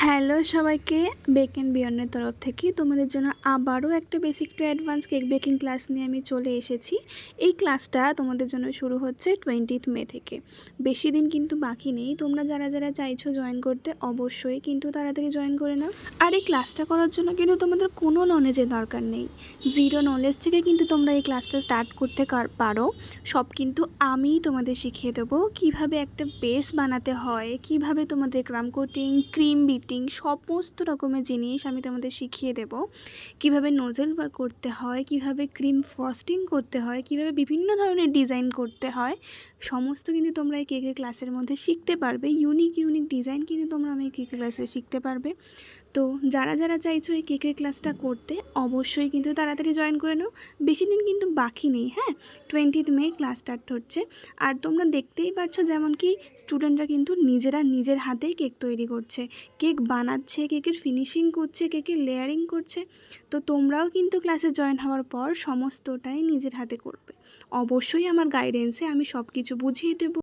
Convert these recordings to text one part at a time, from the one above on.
Hello সবাইকে, bake and বিয়ন্ডের তরফ থেকে তোমাদের জন্য আবারও একটা basic to advance cake baking class নিয়ে আমি চলে এসেছি। এই ক্লাসটা তোমাদের জন্য শুরু হচ্ছে 20th মে থেকে। বেশি দিন কিন্তু বাকি নেই। তোমরা যারা যারা চাইছো জয়েন করতে অবশ্যই কিন্তু তাড়াতাড়ি জয়েন করে নাও। আর এই ক্লাসটা করার জন্য কিন্তু তোমাদের কোনো নলেজের দরকার নেই। জিরো নলেজ থেকে কিন্তু তোমরা এই ক্লাসটা স্টার্ট করতে পারো। সব কিন্তু আমিই তোমাদের শিখিয়ে দেবো কিভাবে একটা বেস বানাতে হয়, কিভাবে তোমাদের ক্রাম কোটিং, ক্রিম বিটিং সমস্ত রকমের জিনিস আমি তোমাদের শিখিয়ে দেব। কিভাবে নোজেল ওয়ার্ক করতে হয়, কিভাবে ক্রিম ফ্রস্টিং করতে হয়, কিভাবে বিভিন্ন ধরনের ডিজাইন করতে হয়, সমস্ত কিন্তু তোমরা এই কেকের ক্লাসের মধ্যে শিখতে পারবে। ইউনিক ডিজাইন কিন্তু তোমরা আমি কেকের ক্লাসে শিখতে পারবে। তো যারা যারা চাইছো এই কেকের ক্লাসটা করতে অবশ্যই কিন্তু তাড়াতাড়ি জয়েন করে নাও। বেশি দিন কিন্তু বাকি নেই। হ্যাঁ, 20th মে ক্লাস স্টার্ট হচ্ছে। আর তোমরা দেখতেই পাচ্ছ যেমন কি স্টুডেন্টরা কিন্তু নিজের হাতেই কেক তৈরি করছে, কেক বানাচ্ছে, কেকের ফিনিশিং করছে, কেকের লেয়ারিং করছে। তো তোমরাও কিন্তু ক্লাসে জয়েন হওয়ার পর সমস্তটাই নিজের হাতে করবে। অবশ্যই আমার গাইডেন্সে আমি সব কিছু বুঝিয়ে দেবো।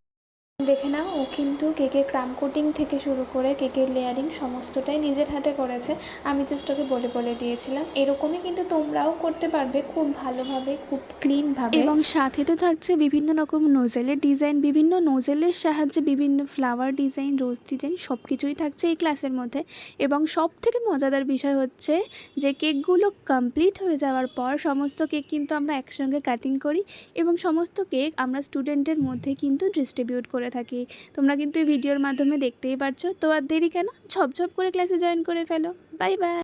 দেখে নাও, ও কিন্তু কেকের ক্রাম কোটিং থেকে শুরু করে কেকের লেয়ারিং সমস্তটাই নিজের হাতে করেছে। আমি জাস্ট ওকে বলে দিয়েছিলাম। এরকমই কিন্তু তোমরাও করতে পারবে খুব ভালোভাবে, খুব ক্লিনভাবে। এবং সাথে তো থাকছে বিভিন্ন রকম নোজেলের ডিজাইন, বিভিন্ন নোজেলের সাহায্যে বিভিন্ন ফ্লাওয়ার ডিজাইন, রোজ ডিজাইন সব কিছুই থাকছে এই ক্লাসের মধ্যে। এবং সব থেকে মজাদার বিষয় হচ্ছে যে কেকগুলো কমপ্লিট হয়ে যাওয়ার পর সমস্ত কেক কিন্তু আমরা একসঙ্গে কাটিং করি এবং সমস্ত কেক আমরা স্টুডেন্টের মধ্যে কিন্তু ডিস্ট্রিবিউট করে থাকি। তোমরা কিন্তু এই ভিডিওর মাধ্যমে দেখতেই পারছো। তো আর দেরি কেন, ঝপঝপ করে ক্লাসে জয়েন করে ফেলো। Bye bye.